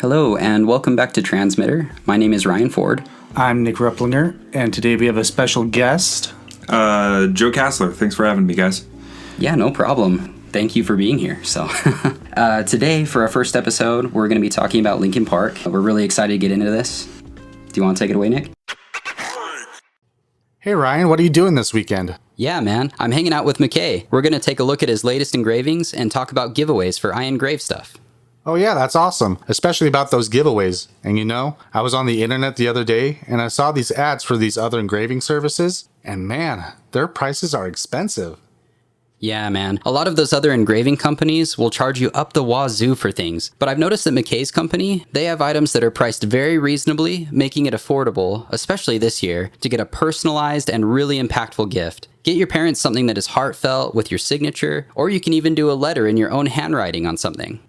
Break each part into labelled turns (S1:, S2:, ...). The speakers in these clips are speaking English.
S1: Hello, and welcome back to Transmitter. My name is Ryan Ford.
S2: I'm Nick Rupplinger, and today we have a special guest.
S3: Joe Cassler. Thanks for having me, guys.
S1: Yeah, no problem. Thank you for being here. So, today, for our first episode, we're going to be talking about Linkin Park. We're really excited to get into this. Do you want to take it away, Nick?
S2: Hey, Ryan, what are you doing this weekend?
S1: Yeah, man. I'm hanging out with McKay. We're going to take a look at his latest engravings and talk about giveaways for I Engrave stuff.
S2: Oh yeah, that's awesome, especially about those giveaways. And you know, I was on the internet the other day and I saw these ads for these other engraving services, and man, their prices are expensive.
S1: Yeah, man. A lot of those other engraving companies will charge you up the wazoo for things. But I've noticed that McKay's company, they have items that are priced very reasonably, making it affordable, especially this year, to get a personalized and really impactful gift. Get your parents something that is heartfelt with your signature, or you can even do a letter in your own handwriting on something.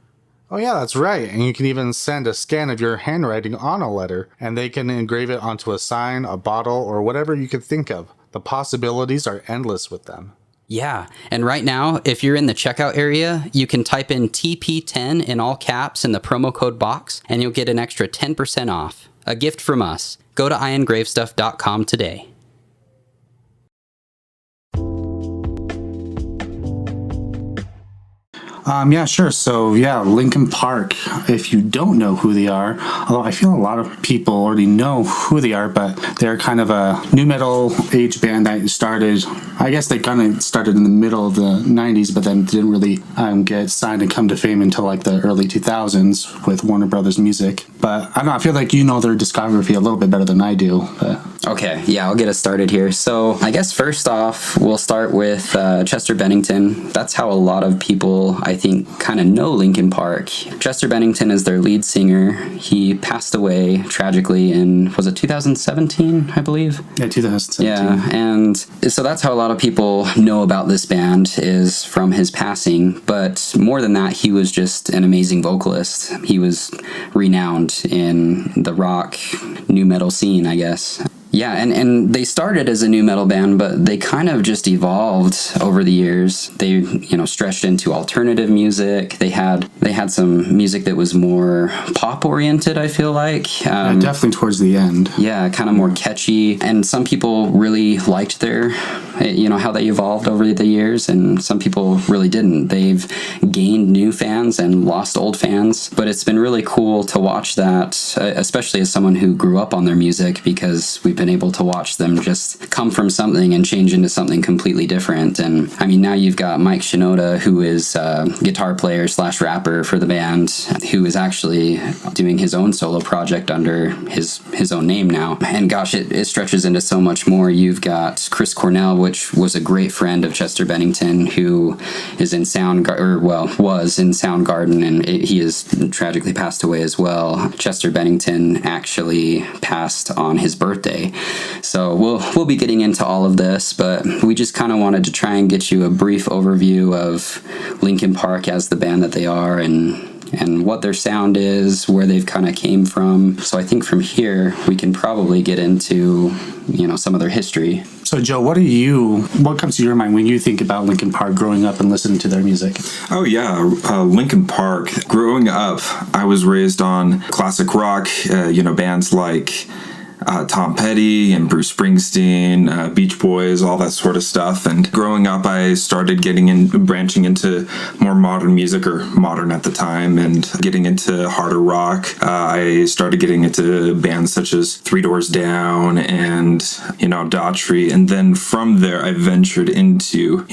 S2: Oh yeah, that's right. And you can even send a scan of your handwriting on a letter, and they can engrave it onto a sign, a bottle, or whatever you could think of. The possibilities are endless with them.
S1: Yeah, and right now, if you're in the checkout area, you can type in TP10 in all caps in the promo code box, and you'll get an extra 10% off. A gift from us. Go to iengravestuff.com today.
S2: Yeah, sure. So, yeah, Linkin Park, if you don't know who they are, although I feel a lot of people already know who they are, but they're kind of a new metal age band that started, I guess they kind of started in the middle of the 90s, but then didn't really get signed and come to fame until like the early 2000s with Warner Brothers Music. But I don't know, I feel like you know their discography a little bit better than I do. But.
S1: Okay, yeah, I'll get us started here. So I guess first off, we'll start with Chester Bennington. That's how a lot of people, I think, kind of know Linkin Park. Chester Bennington is their lead singer. He passed away tragically in, was it 2017, I believe?
S2: Yeah, 2017.
S1: Yeah, and so that's how a lot of people know about this band, is from his passing. But more than that, he was just an amazing vocalist. He was renowned in the rock, new metal scene, I guess. Yeah, and they started as a new metal band, but they kind of just evolved over the years. They, stretched into alternative music. They had some music that was more pop-oriented, I feel like.
S2: Yeah, definitely towards the end.
S1: Yeah, kind of more catchy. And some people really liked their, how they evolved over the years, and some people really didn't. They've gained new fans and lost old fans, but it's been really cool to watch that, especially as someone who grew up on their music, because we've been able to watch them just come from something and change into something completely different. And I mean, now you've got Mike Shinoda, who is a guitar player / rapper for the band, who is actually doing his own solo project under his own name now. And gosh, it stretches into so much more. You've got Chris Cornell, which was a great friend of Chester Bennington, who is in was in Soundgarden, and he has tragically passed away as well. Chester Bennington actually passed on his birthday. So we'll be getting into all of this, but we just kind of wanted to try and get you a brief overview of Linkin Park as the band that they are, and what their sound is, where they've kind of came from. So I think from here we can probably get into some of their history.
S2: So Joe, what comes to your mind when you think about Linkin Park growing up and listening to their music?
S3: Oh yeah, Linkin Park. Growing up, I was raised on classic rock, bands like Tom Petty and Bruce Springsteen, Beach Boys, all that sort of stuff. And growing up, I started branching into more modern music, or modern at the time, and getting into harder rock. I started getting into bands such as Three Doors Down and, Daughtry. And then from there, I ventured into,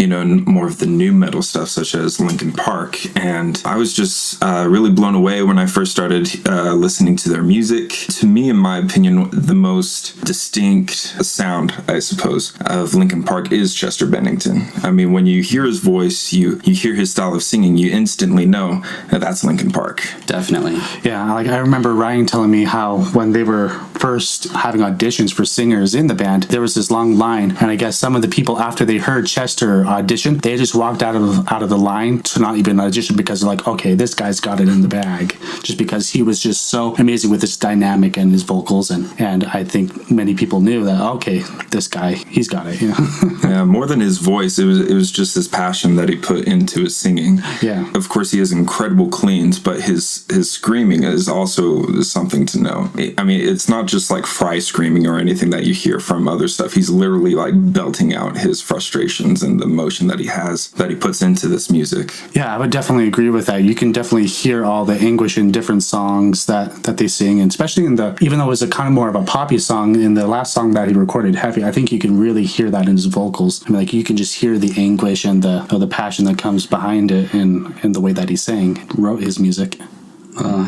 S3: more of the new metal stuff, such as Linkin Park. And I was just really blown away when I first started listening to their music. To me, in my opinion, the most distinct sound, I suppose, of Linkin Park is Chester Bennington. I mean, when you hear his voice, you hear his style of singing, you instantly know that that's Linkin Park.
S1: Definitely.
S2: Yeah, like I remember Ryan telling me how when they were first having auditions for singers in the band, there was this long line, and I guess some of the people, after they heard Chester audition, they just walked out of the line to not even audition, because they're like, okay, this guy's got it in the bag, just because he was just so amazing with his dynamic and his vocals, and And I think many people knew that, okay, this guy, he's got it,
S3: Yeah, more than his voice, it was just his passion that he put into his singing.
S2: Yeah.
S3: Of course, he has incredible cleans, but his screaming is also something to know. I mean, it's not just like Fry screaming or anything that you hear from other stuff. He's literally like belting out his frustrations and the emotion that he has, that he puts into this music.
S2: Yeah, I would definitely agree with that. You can definitely hear all the anguish in different songs that they sing, and especially in the, even though it was a kind of more of a poppy song, in the last song that he recorded, Heavy, I think you can really hear that in his vocals. I mean, like, you can just hear the anguish and the passion that comes behind it in the way that he wrote his music.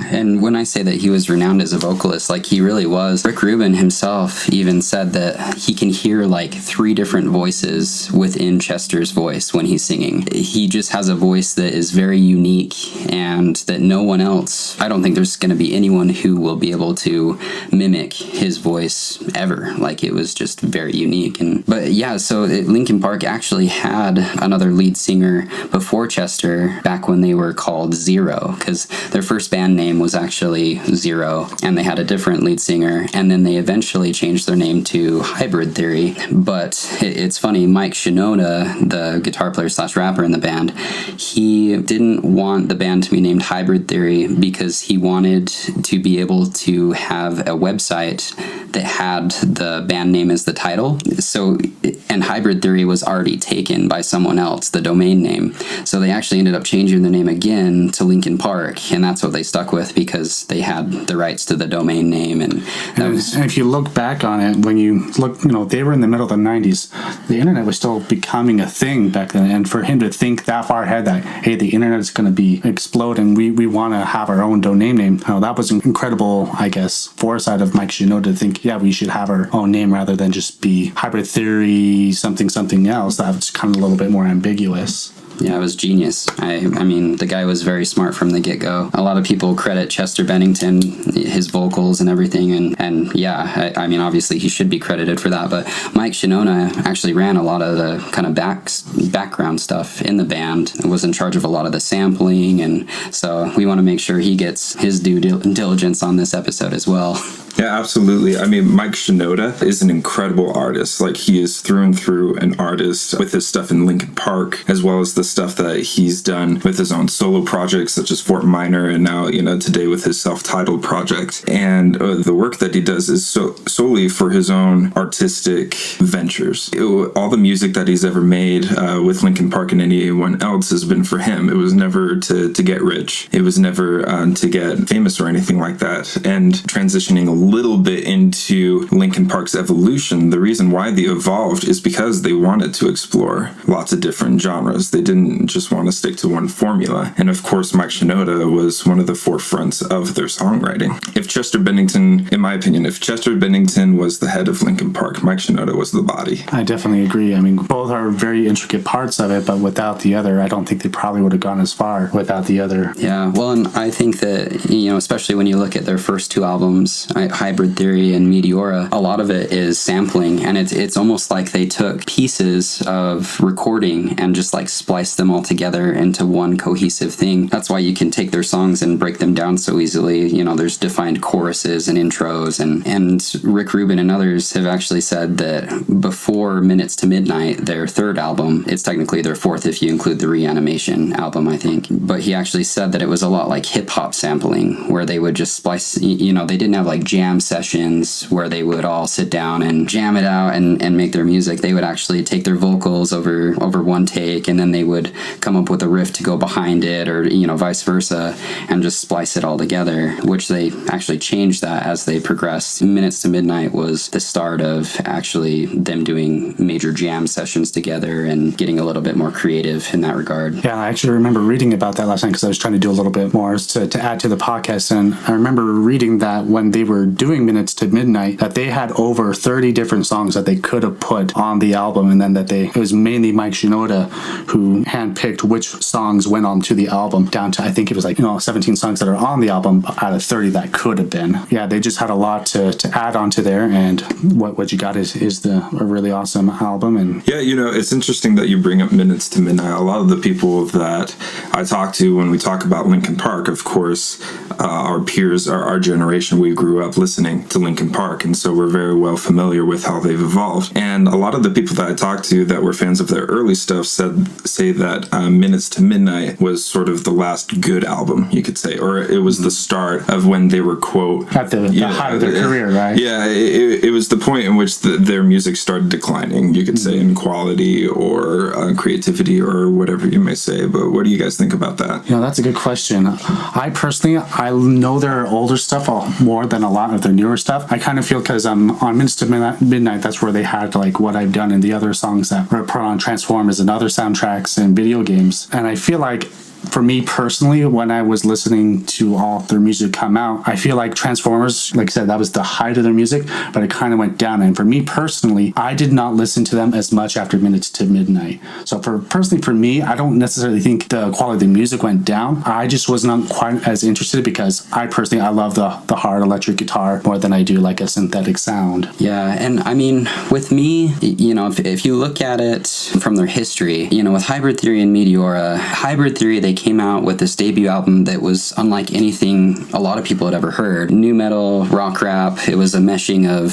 S1: And when I say that he was renowned as a vocalist, like, he really was. Rick Rubin himself even said that he can hear like 3 different voices within Chester's voice when he's singing. He just has a voice that is very unique, and that no one else, I don't think there's going to be anyone who will be able to mimic his voice ever. Like, it was just very unique. But yeah, so Linkin Park actually had another lead singer before Chester, back when they were called Zero, because their first band name was actually Zero, and they had a different lead singer, and then they eventually changed their name to Hybrid Theory. But it's funny, Mike Shinoda, the guitar player / rapper in the band, he didn't want the band to be named Hybrid Theory because he wanted to be able to have a website that had the band name as the title. So, and Hybrid Theory was already taken by someone else, the domain name. So they actually ended up changing the name again to Linkin Park, and that's what they stuck with because they had the rights to the domain name. And
S2: if you look back on it, when you look, they were in the middle of the 90s. The internet was still becoming a thing back then, and for him to think that far ahead that, hey, the internet is going to be exploding, we want to have our own domain name. That was an incredible, I guess, foresight of Mike Shinoda to think, yeah, we should have our own name rather than just be Hybrid Theory something else. That's kind of a little bit more ambiguous.
S1: Yeah, it was genius. I mean, the guy was very smart from the get-go. A lot of people credit Chester Bennington, his vocals and everything, and yeah, I mean, obviously he should be credited for that, but Mike Shinoda actually ran a lot of the kind of background stuff in the band and was in charge of a lot of the sampling, and so we want to make sure he gets his due diligence on this episode as well.
S3: Yeah, absolutely. I mean, Mike Shinoda is an incredible artist. Like, he is through and through an artist with his stuff in Linkin Park, as well as the stuff that he's done with his own solo projects, such as Fort Minor, and now, today with his self-titled project. And the work that he does is solely for his own artistic ventures. All the music that he's ever made with Linkin Park and anyone else has been for him. It was never to get rich. It was never to get famous or anything like that. And transitioning a little bit into Linkin Park's evolution, the reason why they evolved is because they wanted to explore lots of different genres. They didn't just want to stick to one formula. And of course, Mike Shinoda was one of the forefronts of their songwriting. In my opinion, if Chester Bennington was the head of Linkin Park, Mike Shinoda was the body.
S2: I definitely agree. I mean, both are very intricate parts of it, but without the other, I don't think they probably would have gone as far without the other.
S1: Yeah, well, and I think that, especially when you look at their first 2 albums, Hybrid Theory and Meteora, a lot of it is sampling, and it's almost like they took pieces of recording and just like spliced them all together into one cohesive thing. That's why you can take their songs and break them down so easily. There's defined choruses and intros, and Rick Rubin and others have actually said that before Minutes to Midnight, their 3rd album, it's technically their 4th if you include the Reanimation album, I think, but he actually said that it was a lot like hip-hop sampling, where they would just splice, they didn't have like jam sessions where they would all sit down and jam it out and make their music. They would actually take their vocals over one take, and then they would come up with a riff to go behind it, or vice versa, and just splice it all together, which they actually changed that as they progressed. Minutes to Midnight was the start of actually them doing major jam sessions together and getting a little bit more creative in that regard.
S2: Yeah, I actually remember reading about that last night because I was trying to do a little bit more to add to the podcast, and I remember reading that when they were doing Minutes to Midnight, that they had over 30 different songs that they could have put on the album, and then that it was mainly Mike Shinoda who handpicked which songs went on to the album, down to, I think it was like 17 songs that are on the album out of 30 that could have been. Yeah, they just had a lot to add onto there, and what you got is a really awesome album. And
S3: yeah, it's interesting that you bring up Minutes to Midnight. A lot of the people that I talk to when we talk about Linkin Park, of course, our peers, our generation, we grew up up listening to Linkin Park, and so we're very well familiar with how they've evolved. And a lot of the people that I talked to that were fans of their early stuff say that Minutes to Midnight was sort of the last good album, you could say, or it was the start of when they were, quote,
S2: at the height of their career, right?
S3: Yeah, it was the point in which their music started declining, you could say, in quality or creativity or whatever you may say. But what do you guys think about that?
S2: That's a good question. I personally, I know their older stuff more than a lot of their newer stuff. I kind of feel because on Minutes to Midnight, that's where they had like What I've Done and the other songs that were put on Transformers and other soundtracks and video games. And I feel like, for me personally, when I was listening to all their music come out, I feel like Transformers, like I said, that was the height of their music, but it kind of went down. And for me personally, I did not listen to them as much after Minutes to Midnight. So for me, I don't necessarily think the quality of the music went down. I just was not quite as interested because I love the hard electric guitar more than I do like a synthetic sound.
S1: Yeah, and I mean, with me, if you look at it from their history, with Hybrid Theory and Meteora, Hybrid Theory, they came out with this debut album that was unlike anything a lot of people had ever heard. New metal, rock rap, it was a meshing of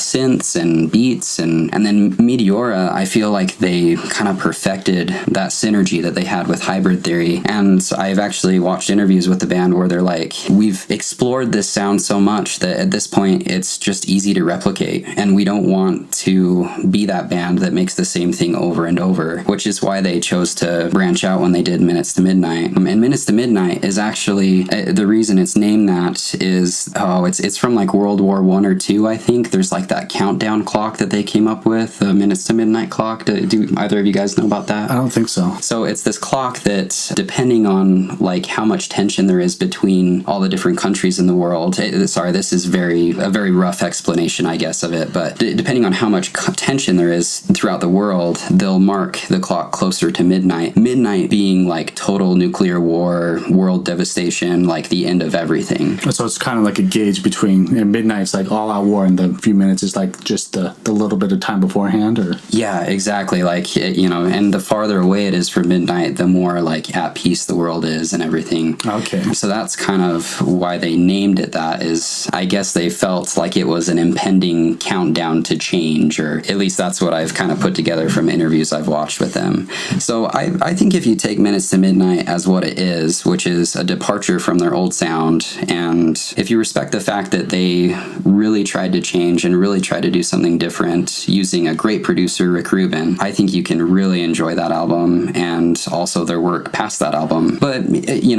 S1: synths and beats, and then Meteora, I feel like they kind of perfected that synergy that they had with Hybrid Theory. And I've actually watched interviews with the band where they're like, we've explored this sound so much that at this point it's just easy to replicate, and we don't want to be that band that makes the same thing over and over, which is why they chose to branch out when they did Minutes to Midnight. And Minutes to Midnight is actually, the reason it's named that is, it's from like World War I or II, I think. There's like that countdown clock that they came up with, the Minutes to Midnight clock. Do either of you guys know about that?
S2: I don't think so.
S1: So it's this clock that, depending on like how much tension there is between all the different countries in the world, this is a very rough explanation, I guess, of it, but depending on how much tension there is throughout the world, they'll mark the clock closer to midnight. Midnight being like total nuclear war, world devastation, like the end of everything.
S2: So it's kind of like a gauge between, and midnight's like all out war, and the few minutes is like just the little bit of time beforehand, or?
S1: Yeah, exactly. Like, and the farther away it is from midnight, the more like at peace the world is and everything.
S2: Okay.
S1: So that's kind of why they named it that, is I guess they felt like it was an impending countdown to change, or at least that's what I've kind of put together from interviews I've watched with them. So I think if you take Minutes to Midnight as what it is, which is a departure from their old sound, and if you respect the fact that they really tried to change and really tried to do something different using a great producer, Rick Rubin, I think you can really enjoy that album and also their work past that album. But,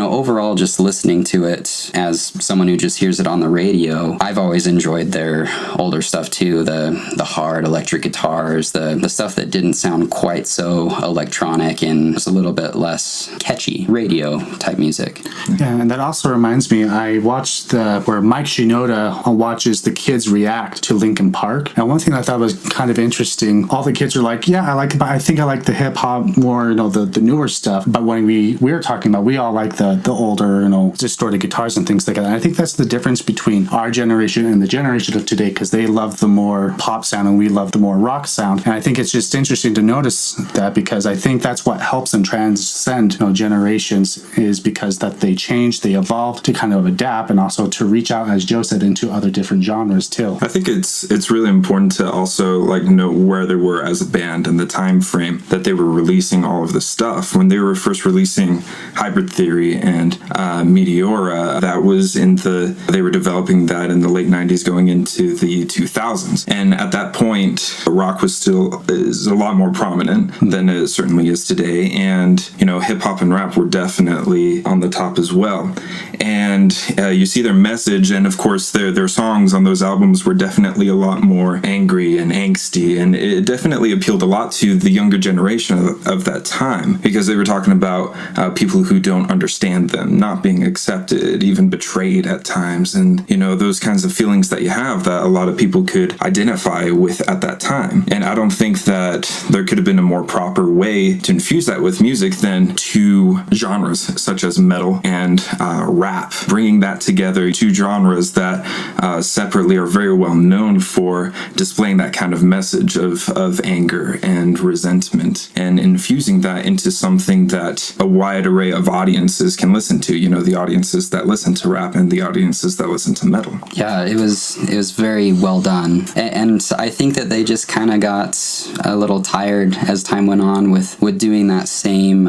S1: overall, just listening to it as someone who just hears it on the radio, I've always enjoyed their older stuff too, the hard electric guitars, the stuff that didn't sound quite so electronic and was a little bit less catchy radio type music.
S2: Yeah, and that also reminds me, I watched where Mike Shinoda watches the kids react to Linkin Park, and one thing I thought was kind of interesting, all the kids are like, yeah, I think I like the hip hop more, the newer stuff, but when we were talking about, we all like the older, distorted guitars and things like that. And I think that's the difference between our generation and the generation of today, because they love the more pop sound and we love the more rock sound. And I think it's just interesting to notice that, because I think that's what helps them transcend generations, is because that they change, they evolve to kind of adapt, and also to reach out, as Joe said, into other different genres too.
S3: I think it's really important to also note where they were as a band and the time frame that they were releasing all of this stuff. When they were first releasing Hybrid Theory and Meteora, that was they were developing that in the late 90s going into the 2000s. And at that point, rock is a lot more prominent than it certainly is today. And, hip hop and rap were definitely on the top as well. And you see their message, and of course their songs on those albums were definitely a lot more angry and angsty, and it definitely appealed a lot to the younger generation of that time, because they were talking about people who don't understand them, not being accepted, even betrayed at times, and those kinds of feelings that you have that a lot of people could identify with at that time. And I don't think that there could have been a more proper way to infuse that with music than to two genres such as metal and rap, bringing that together, two genres that separately are very well known for displaying that kind of message of anger and resentment, and infusing that into something that a wide array of audiences can listen to, the audiences that listen to rap and the audiences that listen to metal.
S1: Yeah, it was very well done. And I think that they just kind of got a little tired as time went on with doing that same,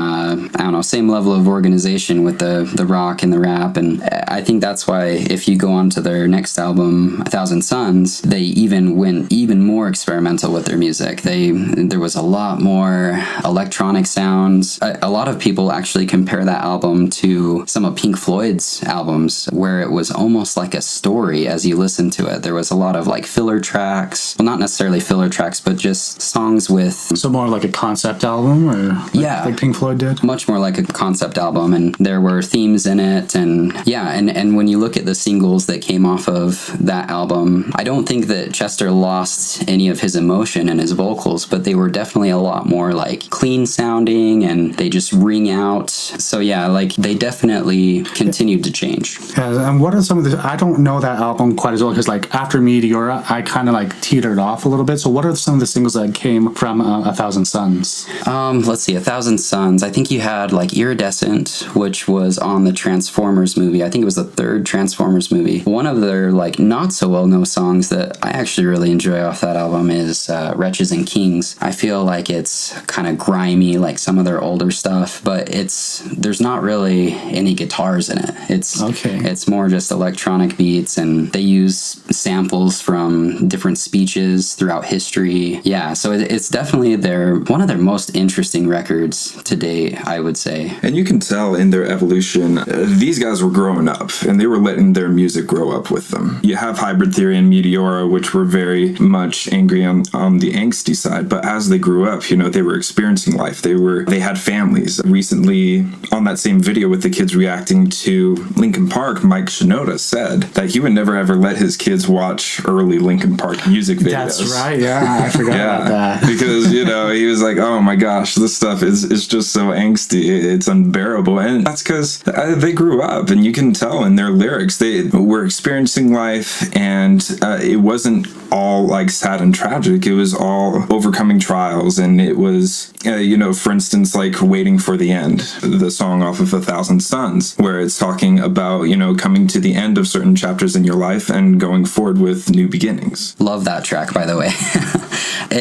S1: same level of organization with the rock and the rap. And I think that's why if you go on to their next album, 1,000 Suns, they even went even more experimental with their music. There was a lot more electronic sounds. A lot of people actually compare that album to some of Pink Floyd's albums, where it was almost like a story as you listen to it. There was a lot of like filler tracks, well, not necessarily filler tracks, but just songs with...
S2: So more like a concept album, or like Pink Floyd did?
S1: Much more like a concept album, and there were themes in it, and when you look at the singles that came off of that album, I don't think that Chester lost any of his emotion in his vocals, but they were definitely a lot more like clean sounding, and they just ring out. So yeah, like they definitely continued to change.
S2: Yeah, and what are some of the... I don't know that album quite as well, because like after Meteora, I kind of like teetered off a little bit. So what are some of the singles that came from 1,000 Suns?
S1: Let's see, 1,000 Suns. I think you had like Iridescent, which was on the Transformers movie. I think it was the third Transformers movie. One of their like not so well-known songs that I actually really enjoy off that album is Wretches and Kings. I feel like it's kind of grimy, like some of their older stuff, but there's not really any guitars in it. It's more just electronic beats, and they use samples from different speeches throughout history. Yeah, so it's definitely one of their most interesting records to date, I would say.
S3: And you can tell in their evolution, these guys were growing up, and they were letting their music grow up with them. You have Hybrid Theory and Meteora, which were very much angry on the angsty side, but as they grew up, they were experiencing life. They had families. Recently, on that same video with the kids reacting to Linkin Park, Mike Shinoda said that he would never ever let his kids watch early Linkin Park music videos.
S2: That's right, yeah, I forgot about that.
S3: Because, he was like, oh my gosh, this stuff is just so angsty, it's unbearable. And that's because they grew up, and you can tell in their lyrics, they were experiencing life, and it wasn't all like sad and tragic. It was all overcoming trials, and it was, for instance, like Waiting for the End, the song off of 1,000 Suns, where it's talking about, coming to the end of certain chapters in your life and going forward with new beginnings.
S1: Love that track, by the way.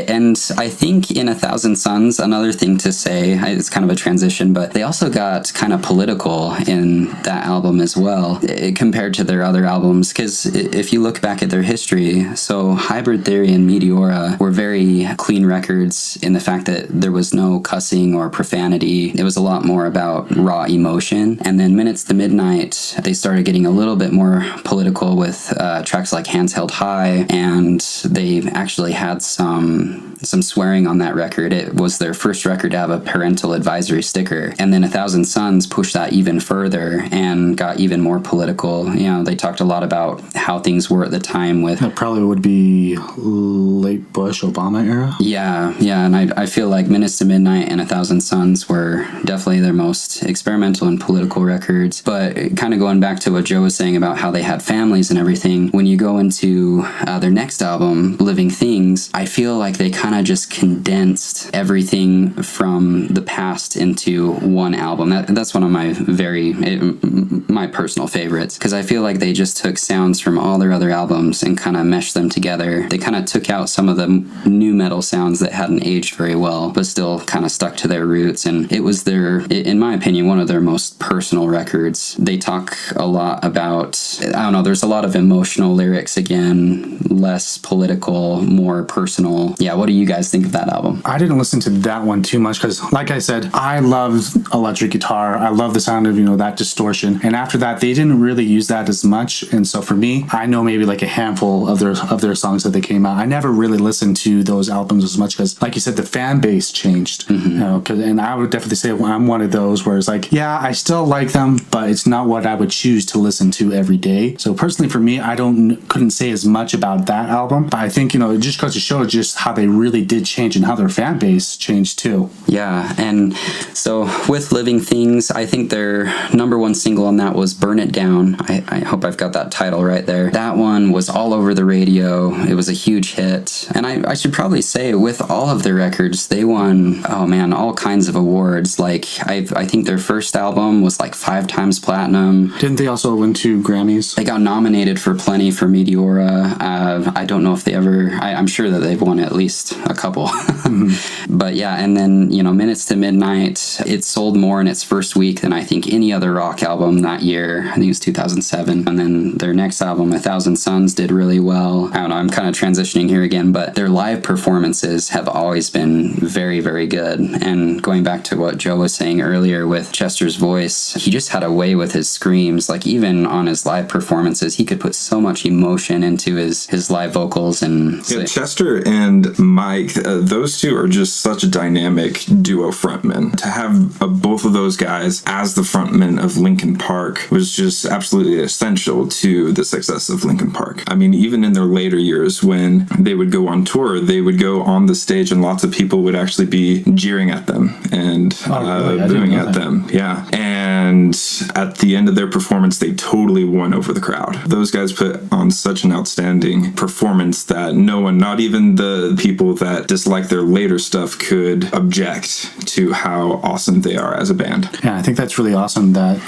S1: And I think in 1,000 Suns, another thing to say, it's kind of a transition, but they also got kind of political in that album as well, compared to their other albums, because if you look back at their history, so Hybrid Theory and Meteora were very clean records in the fact that there was no cussing or profanity. It was a lot more about raw emotion. And then Minutes to Midnight, they started getting a little bit more political with tracks like Hands Held High, and they actually had some swearing on that record. It was their first record to have a parental advisory sticker. And then 1,000 Suns pushed that even further and got even more political. They talked a lot about how things were at the time with...
S2: That probably would be late Bush, Obama era?
S1: Yeah, and I feel like Minutes to Midnight and 1,000 Suns were definitely their most experimental and political records. But kind of going back to what Joe was saying about how they had families and everything, when you go into their next album, Living Things, I feel like they kind of just condensed everything from the past into one album. That's one of my my personal favorites, because I feel like they just took sounds from all their other albums and kind of meshed them together. They kind of took out some of the new metal sounds that hadn't aged very well, but still kind of stuck to their roots. And it was in my opinion, one of their most personal records. They talk a lot about, there's a lot of emotional lyrics again, less political, more personal. Yeah, what do you guys think of that album?
S2: I didn't listen to that one too much because, like I said, I love electric guitar. I love the sound of, that distortion. And after that, they didn't really use that as much. And so for me, I know maybe like a handful of their songs that they came out. I never really listened to those albums as much because, like you said, the fan base changed. Mm-hmm. And I would definitely say I'm one of those where it's like, yeah, I still like them, but it's not what I would choose to listen to every day. So personally for me, I couldn't say as much about that album. But I think, it just goes to show just how they really did change and how their fan base changed too.
S1: Yeah, and so with Living Things, I think their number one single on that was Burn It Down. I hope I've got that title right there. That one was all over the radio. It was a huge hit. And I should probably say, with all of their records, they won, oh man, all kinds of awards. Like, I think their first album was like 5 times platinum.
S2: Didn't they also win 2 Grammys?
S1: They got nominated for plenty for Meteora. I don't know if they ever, I'm sure that they've won at least a couple. But yeah, and then, Minutes to Midnight, it sold more in its first week than I think any other rock album that year. I think it was 2007. And then their next album, A Thousand Suns, did really well. I don't know, I'm kind of transitioning here again, but their live performances have always been very, very good. And going back to what Joe was saying earlier with Chester's voice, he just had a way with his screams. Like, even on his live performances, he could put so much emotion into his live vocals. And
S3: yeah, Chester and Mike, those two are just such a dynamic duo frontman. To have both of those guys as the frontman of Linkin Park was just absolutely essential to the success of Linkin Park. I mean, even in their later years, when they would go on tour, they would go on the stage and lots of people would actually be jeering at them and booing at them. Yeah. And at the end of their performance, they totally won over the crowd. Those guys put on such an outstanding performance that no one, not even the people that dislike their later stuff, could object to how awesome they are as a band.
S2: Yeah, I think that's really awesome that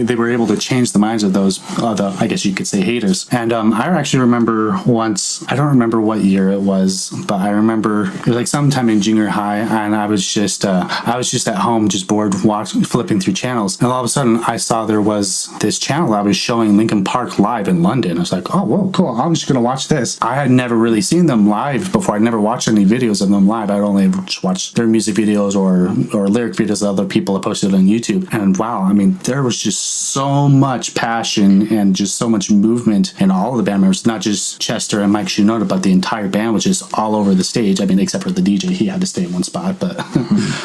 S2: they were able to change the minds of those, I guess you could say, haters. And I actually remember once, I don't remember what year it was, but I remember it was like sometime in junior high, and I was just at home, just bored, flipping through channels, and all of a sudden I saw there was this channel that was showing Linkin Park live in London. I was like, oh, whoa, cool, I'm just gonna watch this. I had never really seen them live before. I'd never watched any videos of them live. I'd only just watched their music videos or lyric videos that other people have posted on YouTube. And wow, I mean, there was just so much passion and just so much movement in all of the band members, not just Chester and Mike Shinoda, but the entire band was just all over the stage. I mean, except for the DJ, he had to stay in one spot, but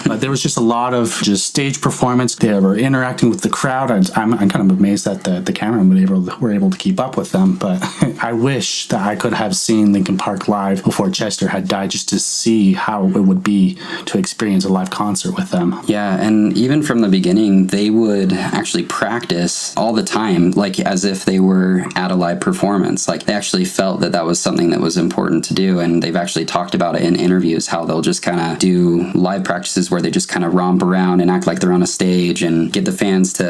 S2: but there was just a lot of just stage performance. They were interacting with the crowd. I'm kind of amazed that the cameramen were able to keep up with them, but I wish that I could have seen Linkin Park live before Chester had died, just to see how it would be to experience a live concert with them.
S1: Yeah, and even from the beginning, they would actually practice all the time, like as if they were at a live performance. Like, they actually felt that was something that was important to do, and they've actually talked about it in interviews, how they'll just kind of do live practices where they just kind of romp around and act like they're on a stage and get the fans to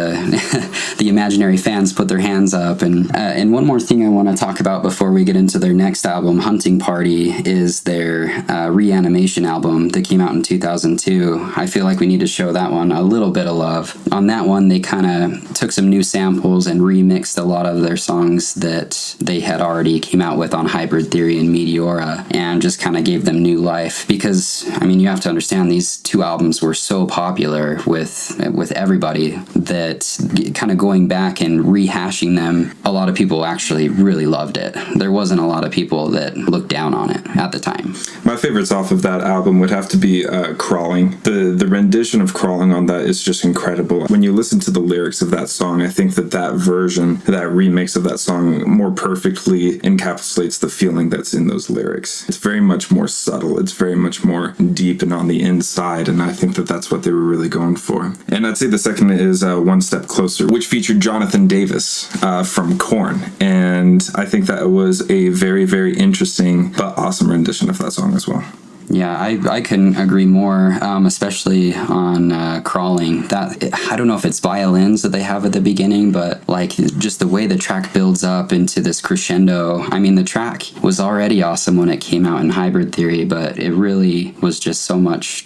S1: the imaginary fans put their hands up. And one more thing I want to talk about before we get into their next album, Hunting Party, is their Reanimation album that came out in 2002. I feel like we need to show that one a little bit of love. On that one, they kind of took some new samples and remixed a lot of their songs that they had already came out with on Hybrid Theory and Meteora, and just kind of gave them new life. Because, I mean, you have to understand, these 2 albums were so popular with everybody that kind of going back and rehashing them, a lot of people actually really loved it. There wasn't a lot of people that looked down on it at the time.
S3: My favorites off of that album would have to be Crawling. The rendition of Crawling on that is just incredible. When you listen to the lyrics of that song, I think that version, that remix of that song, more perfectly encapsulates the feeling that's in those lyrics. It's very much more subtle. It's very much more deep and on the inside, and I think that's what they were really going for. And I'd say the second is One Step Closer, which featured Jonathan Davis from Korn, and I think that was a very, very interesting but awesome rendition of that song as well.
S1: Yeah, I couldn't agree more, especially on Crawling. I don't know if it's violins that they have at the beginning, but like just the way the track builds up into this crescendo. I mean, the track was already awesome when it came out in Hybrid Theory, but it really was just so much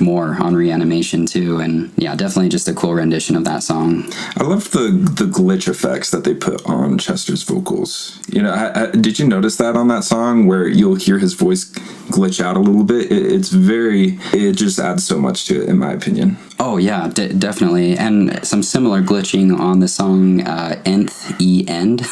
S1: more on Reanimation too. And yeah, definitely just a cool rendition of that song.
S3: I love the glitch effects that they put on Chester's vocals. Did you notice that on that song where you'll hear his voice glitch out a little bit? It just adds so much to it, in my opinion.
S1: Oh yeah, definitely, and some similar glitching on the song "Nth E End."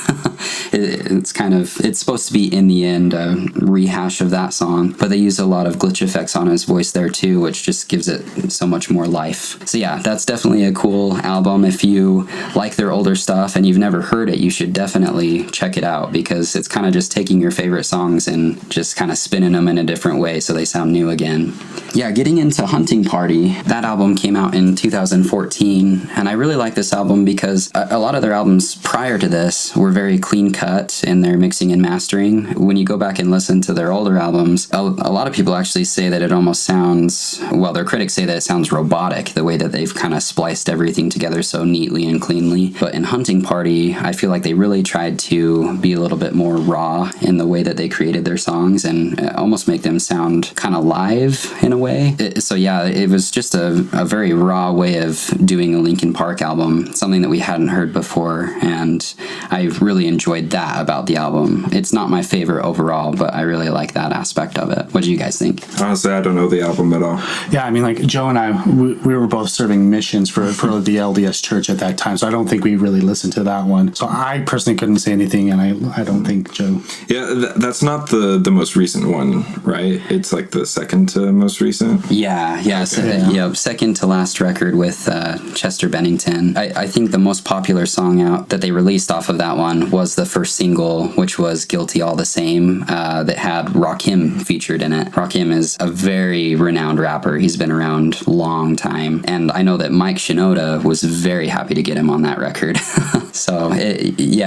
S1: It's supposed to be "in the end," a rehash of that song, but they use a lot of glitch effects on his voice there too, which just gives it so much more life. So yeah, that's definitely a cool album. If you like their older stuff and you've never heard it, you should definitely check it out, because it's kind of just taking your favorite songs and just kind of spinning them in a different way so they sound new again. Yeah, getting into Hunting Party, that album came out in 2014, and I really like this album because a lot of their albums prior to this were very clean cut in their mixing and mastering. When you go back and listen to their older albums, a lot of people actually say that it almost sounds, well, their critics say that it sounds robotic, the way that they've kind of spliced everything together so neatly and cleanly. But in Hunting Party, I feel like they really tried to be a little bit more raw in the way that they created their songs and almost make them sound kind of live in a way. So yeah, it was just a very raw way of doing a Linkin Park album, something that we hadn't heard before, and I really enjoyed that about the album. It's not my favorite overall, but I really like that aspect of it. What do you guys think?
S3: Honestly, I don't know the album at all.
S2: Yeah, I mean, like Joe and I, we were both serving missions for the LDS church at that time, so I don't think we really listened to that one. So I personally couldn't say anything, and I don't think Joe.
S3: Yeah, that's not the most recent one, right? It's like the second to most recent.
S1: Yeah. Second to last record with Chester Bennington. I think the most popular song out that they released off of that one was the first single, which was "Guilty All the Same," that had Rakim featured in it. Rakim is a very renowned rapper. He's been around a long time, and I know that Mike Shinoda was very happy to get him on that record. So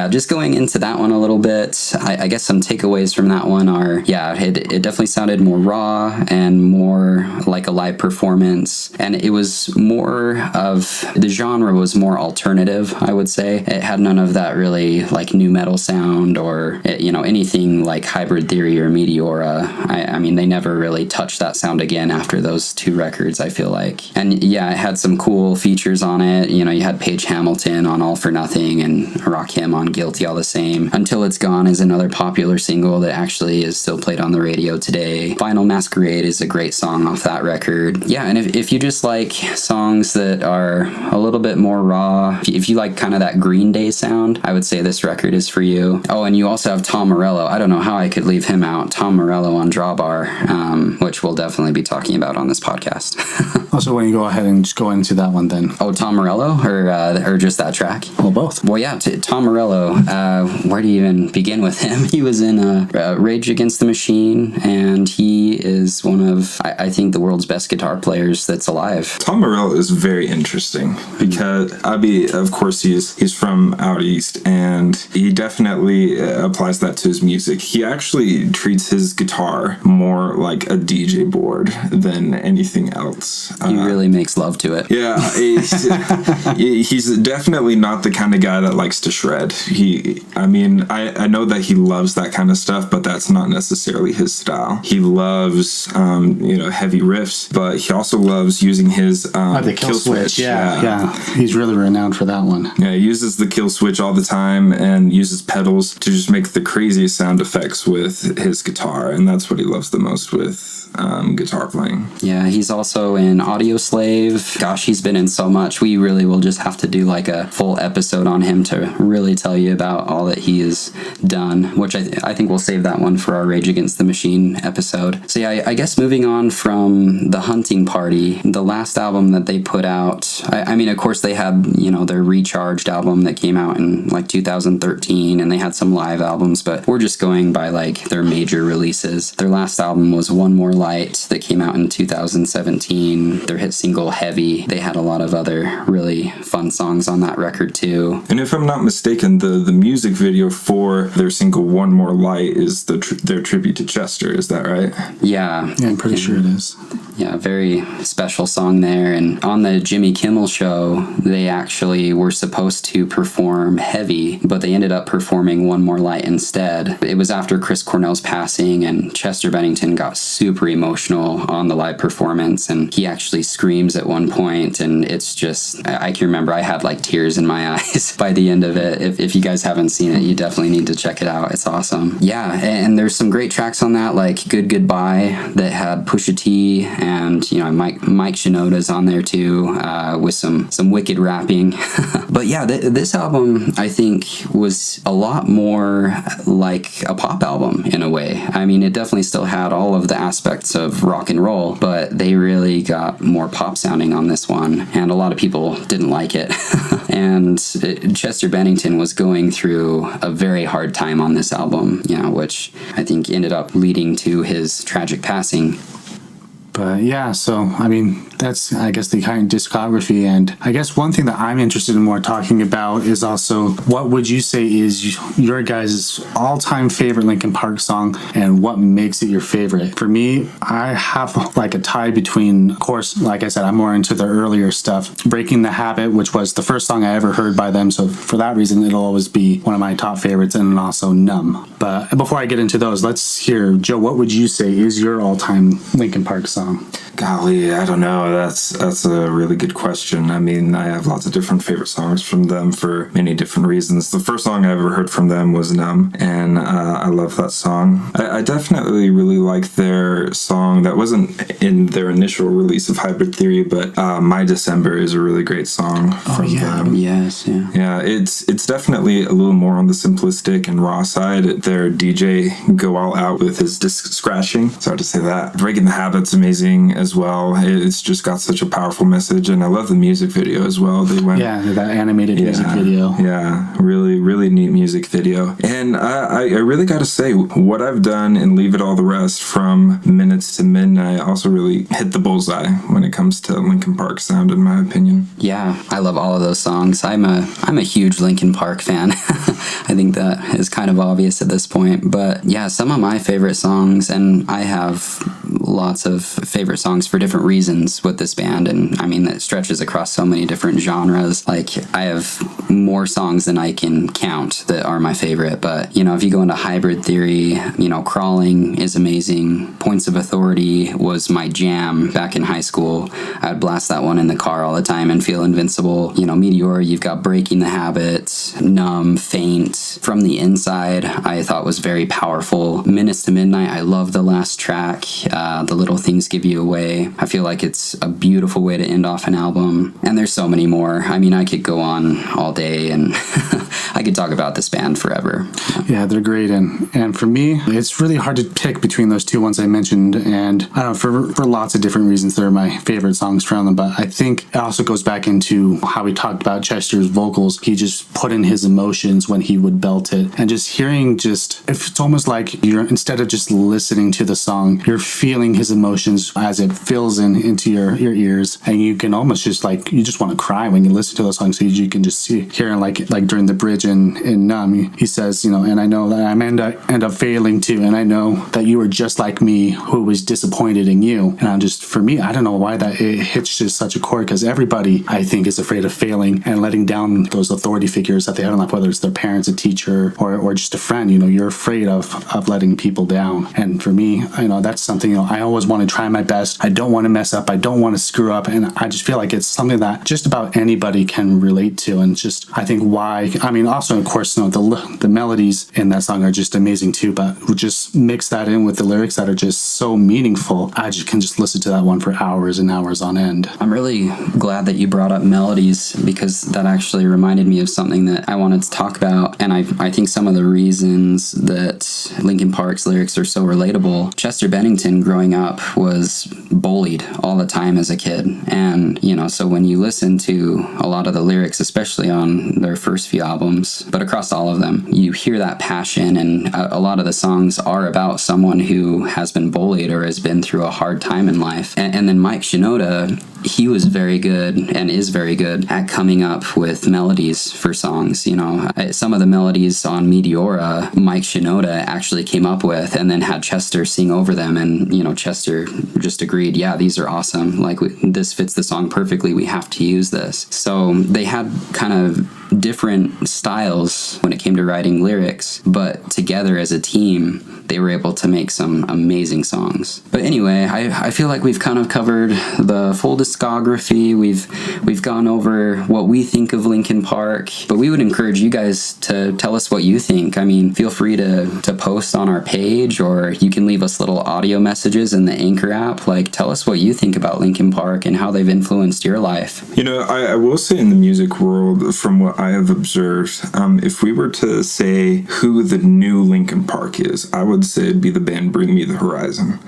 S1: just going into that one a little bit, I guess some takeaways from that one are, it definitely sounded more raw and more like a live performance, and it was more of, the genre was more alternative, I would say. It had none of that really like new metal sound or anything like Hybrid Theory or Meteora. I mean, they never really touched that sound again after those two records, I feel like. And yeah, it had some cool features on it. You had Paige Hamilton on All for Nothing and Rakim on Guilty All the Same. Until It's Gone is another popular single that actually is still played on the radio today. Final Masquerade is a great song off that record. Yeah, and if you just like songs that are a little bit more raw, if you like kind of that Green Day sound, I would say this record is for you. Oh, and you also have Tom Morello. I don't know how I could leave him out. Tom Morello on Drawbar, which we'll definitely be talking about on this podcast.
S2: Also, when you go ahead and just go into that one then.
S1: Oh, Tom Morello or just that track?
S2: Well, both.
S1: Well, yeah, Tom Morello, where do you even begin with him? He was in Rage Against the Machine, and he is one of, I think, the world's best guitar players that's alive.
S3: Tom Morello is very interesting because, of course, he's from out east, and he definitely applies that to his music. He actually treats his guitar more like a DJ board than anything else.
S1: He really makes love to it.
S3: Yeah, he's definitely not the kind of guy that likes to shred. I know that he loves that kind of stuff, but that's not necessarily his style. He loves, heavy riffs, but he also loves using his
S2: the kill switch. Yeah. He's really renowned for that one.
S3: Yeah, he uses the kill switch all the time and uses pedals to just make the craziest sound effects with his guitar, and that's what he loves the most with guitar playing.
S1: Yeah, he's also in Audio Slave. Gosh, he's been in so much. We really will just have to do like a full episode on him to really tell you about all that he has done, which I think we'll save that one for our Rage Against the Machine episode. So yeah, I guess moving on from the Hunting Party, the last album that they put out, I mean, of course they had, their Recharged album that came out in like 2013, and they had some live albums, but we're just going by like their major releases. Their last album was One More Light that came out in 2017. Their hit single Heavy. They had a lot of other really fun songs on that record too.
S3: And if I'm not mistaken, the music video for their single One More Light is their tribute to Chester. Is that right?
S1: Yeah.
S2: Yeah, I'm pretty sure it is.
S1: Yeah, very special song there. And on the Jimmy Kimmel show, they actually were supposed to perform Heavy, but they ended up performing One More Light instead. It was after Chris Cornell's passing, and Chester Bennington got super emotional on the live performance, and he actually screams at one point, and it's just, I can remember I had like tears in my eyes by the end of it. If you guys haven't seen it, you definitely need to check it out. It's awesome. Yeah, and there's some great tracks on that, like Good Goodbye, that had Pusha T and Mike Shinoda's on there too, with some wicked rapping. But yeah, this album I think was a lot more like a pop album in a way. I mean, it definitely still had all of the aspects of rock and roll, but they really got more pop sounding on this one, and a lot of people didn't like it. And Chester Bennington was going through a very hard time on this album, which I think ended up leading to his tragic passing.
S2: But yeah, so I mean, that's I guess the kind of discography, and I guess one thing that I'm interested in more talking about is also what would you say is your guys' all-time favorite Linkin Park song, and what makes it your favorite? For me, I have like a tie between, of course, like I said, I'm more into the earlier stuff. Breaking the Habit, which was the first song I ever heard by them, so for that reason, it'll always be one of my top favorites, and also Numb. But before I get into those, let's hear, Joe, what would you say is your all-time Linkin Park song?
S3: Golly, I don't know. That's a really good question. I mean, I have lots of different favorite songs from them for many different reasons. The first song I ever heard from them was Numb, and I love that song. I definitely really like their song that wasn't in their initial release of Hybrid Theory, but My December is a really great song from them.
S1: Yes, yeah.
S3: Yeah, it's definitely a little more on the simplistic and raw side. Their DJ go all out with his disc scratching. Sorry to say that. Breaking the Habit's amazing as well. It's just got such a powerful message, and I love the music video as well. They went
S2: that animated music video.
S3: Yeah, really, really neat music video. And I really got to say, What I've Done and Leave It All the Rest from Minutes to Midnight also really hit the bullseye when it comes to Linkin Park sound, in my opinion.
S1: Yeah, I love all of those songs. I'm a huge Linkin Park fan. I think that is kind of obvious at this point. But yeah, some of my favorite songs, and I have lots of favorite songs for different reasons with this band, and I mean that stretches across so many different genres. Like, I have more songs than I can count that are my favorite. But if you go into Hybrid Theory, Crawling is amazing. Points of Authority was my jam back in high school. I'd blast that one in the car all the time and feel invincible. Meteor, you've got Breaking the Habit, Numb, Faint. From the Inside, I thought was very powerful. Minutes to Midnight, I love the last track. The Little Things Give You Away. I feel like it's a beautiful way to end off an album. And there's so many more. I mean, I could go on all day, and I could talk about this band forever.
S2: Yeah, they're great. And for me, it's really hard to pick between those two ones I mentioned. And I don't know, for lots of different reasons, they're my favorite songs from them. But I think it also goes back into how we talked about Chester's vocals. He just put in his emotions when he would belt it. And just hearing it's almost like instead of just listening to the song, you're feeling his emotions as it fills into your ears, and you can almost just you just want to cry when you listen to those songs. So you can just hear like during the bridge in Numb, he says, and I know that I'm end up failing too, and I know that you were just like me who was disappointed in you. And for me, I don't know why that it hits just such a chord, because everybody, I think, is afraid of failing and letting down those authority figures that they have in life, whether it's their parents, a teacher, or just a friend. You're afraid of letting people down. And for me, that's something, I always want to try my best. I don't want to mess up. I don't want to screw up. And I just feel like it's something that just about anybody can relate to. And I think why, also, of course, the melodies in that song are just amazing too, but we just mix that in with the lyrics that are just so meaningful. I just can just listen to that one for hours and hours on end.
S1: I'm really glad that you brought up melodies, because that actually reminded me of something that I wanted to talk about. And I think some of the reasons that Linkin Park's lyrics are so relatable, Chester Bennington growing up was bullied all the time as a kid. And, so when you listen to a lot of the lyrics, especially on their first few albums, but across all of them, you hear that passion, and a lot of the songs are about someone who has been bullied or has been through a hard time in life. And then Mike Shinoda, he was very good and is very good at coming up with melodies for songs. Some of the melodies on Meteora, Mike Shinoda actually came up with and then had Chester sing over them. And, Chester just agreed, yeah, these are awesome. This fits the song perfectly. We have to use this. So they had kind of different styles when it came to writing lyrics, but together as a team, they were able to make some amazing songs. But anyway, I feel like we've kind of covered the full discography. We've gone over what we think of Linkin Park, but we would encourage you guys to tell us what you think. I mean, feel free to post on our page, or you can leave us little audio messages in the Anchor app. Like, tell us what you think about Linkin Park and how they've influenced your life.
S3: You know, I will say in the music world, from what I have observed, if we were to say who the new Linkin Park is, I would say it'd be the band Bring Me the Horizon.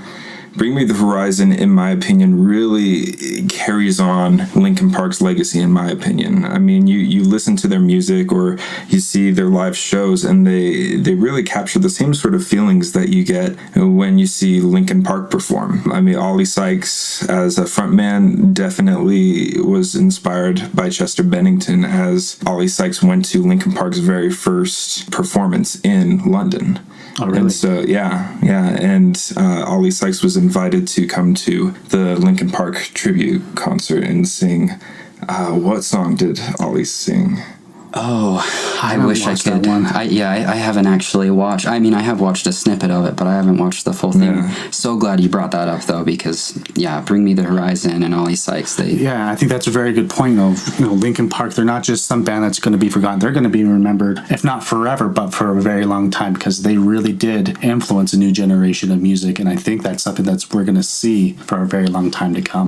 S3: Bring Me the Horizon, in my opinion, really carries on Linkin Park's legacy, in my opinion. I mean, you listen to their music or you see their live shows, and they really capture the same sort of feelings that you get when you see Linkin Park perform. I mean, Ollie Sykes, as a frontman, definitely was inspired by Chester Bennington, as Ollie Sykes went to Linkin Park's very first performance in London.
S2: Oh, really?
S3: And so, yeah. And Ollie Sykes was invited to come to the Linkin Park tribute concert and sing. What song did Ollie sing?
S1: Oh, I wish I could. I haven't actually watched. I mean, I have watched a snippet of it, but I haven't watched the full thing. Yeah. So glad you brought that up, though, because Bring Me the Horizon and Ollie Sykes.
S2: I think that's a very good point. Linkin Park, they're not just some band that's going to be forgotten. They're going to be remembered, if not forever, but for a very long time, because they really did influence a new generation of music, and I think that's something we're going to see for a very long time to come.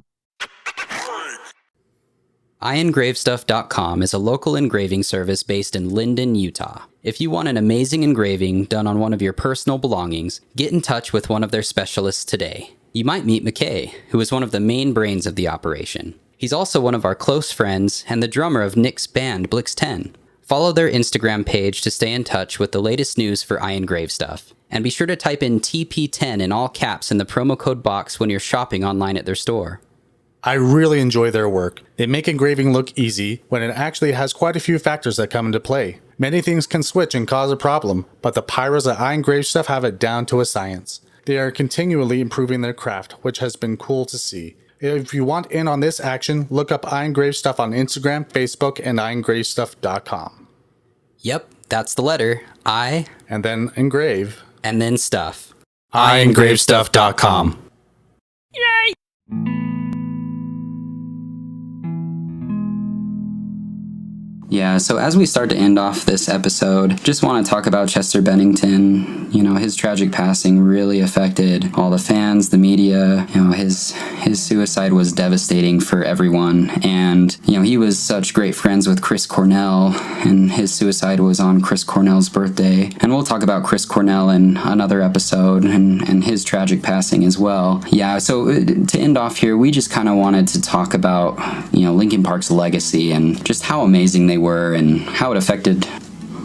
S1: iEngraveStuff.com is a local engraving service based in Linden, Utah. If you want an amazing engraving done on one of your personal belongings, get in touch with one of their specialists today. You might meet McKay, who is one of the main brains of the operation. He's also one of our close friends and the drummer of Nick's band Blix 10. Follow their Instagram page to stay in touch with the latest news for iEngraveStuff. And be sure to type in TP10 in all caps in the promo code box when you're shopping online at their store.
S4: I really enjoy their work. They make engraving look easy when it actually has quite a few factors that come into play. Many things can switch and cause a problem, but the pyros at iEngraveStuff have it down to a science. They are continually improving their craft, which has been cool to see. If you want in on this action, look up iEngraveStuff on Instagram, Facebook, and iEngraveStuff.com.
S1: Yep, that's the letter I,
S4: and then engrave,
S1: and then stuff.
S4: iEngraveStuff.com.
S1: Yay! Yeah, so as we start to end off this episode, just want to talk about Chester Bennington. You know, his tragic passing really affected all the fans, the media. You know, his suicide was devastating for everyone. And, you know, he was such great friends with Chris Cornell, and his suicide was on Chris Cornell's birthday. And we'll talk about Chris Cornell in another episode and his tragic passing as well. Yeah, so to end off here, we just kind of wanted to talk about, you know, Linkin Park's legacy and just how amazing they were and how it affected.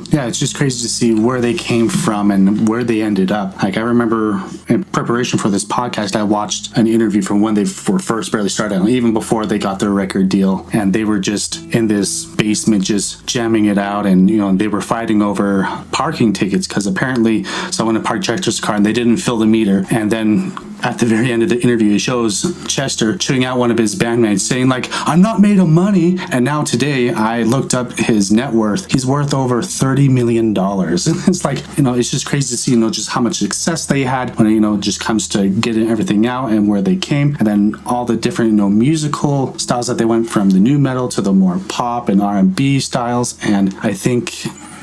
S2: Yeah, it's just crazy to see where they came from and where they ended up. Like, I remember in preparation for this podcast, I watched an interview from when they were first barely started, even before they got their record deal. And they were just in this basement just jamming it out. And, you know, they were fighting over parking tickets because apparently someone had parked Chester's car and they didn't fill the meter. And then at the very end of the interview, it shows Chester shooting out one of his bandmates saying, like, I'm not made of money. And now today I looked up his net worth. He's worth over $30 million. It's like, you know, it's just crazy to see, you know, just how much success they had when, you know, it just comes to getting everything out and where they came. And then all the different, you know, musical styles that they went from the new metal to the more pop and R&B styles. And I think,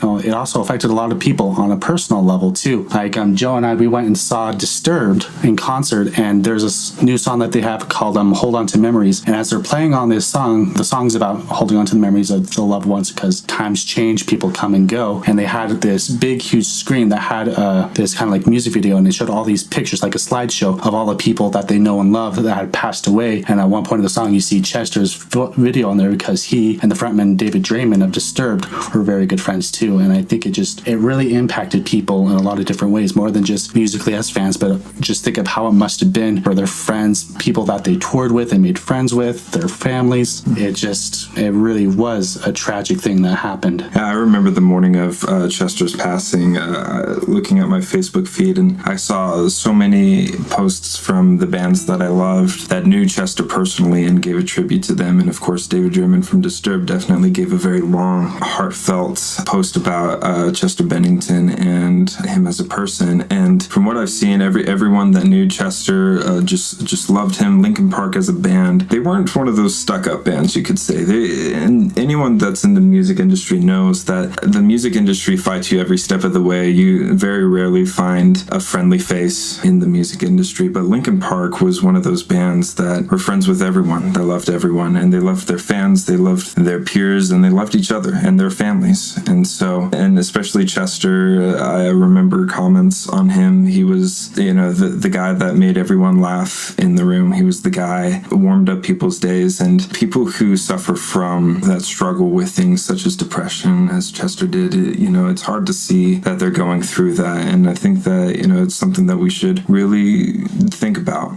S2: it also affected a lot of people on a personal level too. Like Joe and I, we went and saw Disturbed in concert, and there's this new song that they have called Hold On to Memories. And as they're playing on this song, the song's about holding on to the memories of the loved ones because times change, people come and go. And they had this big, huge screen that had this kind of like music video, and it showed all these pictures, like a slideshow of all the people that they know and love that had passed away. And at one point of the song, you see Chester's video on there because he and the frontman David Draymond of Disturbed were very good friends too. too. And I think it really impacted people in a lot of different ways, more than just musically as fans, but just think of how it must have been for their friends, people that they toured with and made friends with, their families. It really was a tragic thing that happened.
S3: Yeah, I remember the morning of Chester's passing, looking at my Facebook feed, and I saw so many posts from the bands that I loved that knew Chester personally and gave a tribute to them. And of course, David German from Disturbed definitely gave a very long, heartfelt post about Chester Bennington and him as a person. And from what I've seen, everyone that knew Chester just loved him. Linkin Park as a band, they weren't one of those stuck-up bands, you could say. And anyone that's in the music industry knows that the music industry fights you every step of the way. You very rarely find a friendly face in the music industry, but Linkin Park was one of those bands that were friends with everyone. They loved everyone, and they loved their fans, they loved their peers, and they loved each other and their families. And especially Chester, I remember comments on him. He was, the guy that made everyone laugh in the room. He was the guy who warmed up people's days, and people who suffer from that struggle with things such as depression, as Chester did, it's hard to see that they're going through that. And I think that, it's something that we should really think about.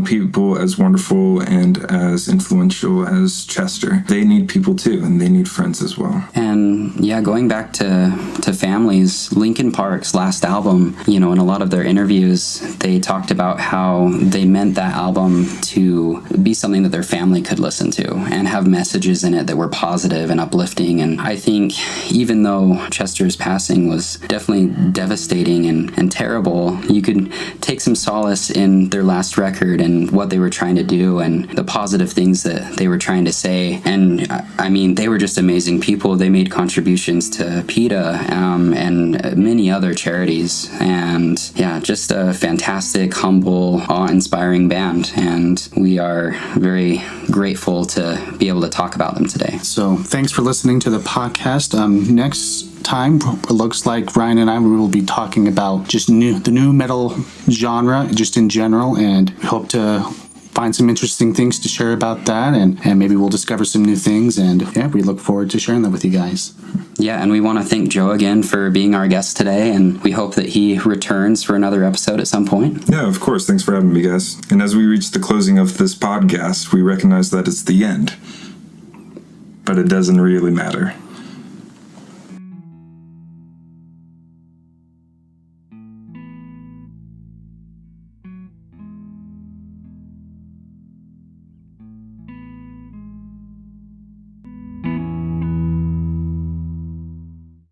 S3: People as wonderful and as influential as Chester, they need people too, and they need friends as well.
S1: And yeah, going back to families, Linkin Park's last album, in a lot of their interviews, they talked about how they meant that album to be something that their family could listen to and have messages in it that were positive and uplifting. And I think even though Chester's passing was definitely devastating and terrible, you could take some solace in their last record and what they were trying to do and the positive things that they were trying to say. And I mean, they were just amazing people. They made contributions to PETA and many other charities. And yeah, just a fantastic, humble, awe-inspiring band. And we are very grateful to be able to talk about them today.
S2: So thanks for listening to the podcast. Next time, it looks like Ryan and I will be talking about just the new metal genre, just in general, and we hope to find some interesting things to share about that, and maybe we'll discover some new things, and yeah, we look forward to sharing that with you guys.
S1: Yeah, and we want to thank Joe again for being our guest today, and we hope that he returns for another episode at some point.
S3: Yeah, of course. Thanks for having me, guys. And as we reach the closing of this podcast, we recognize that it's the end, but it doesn't really matter.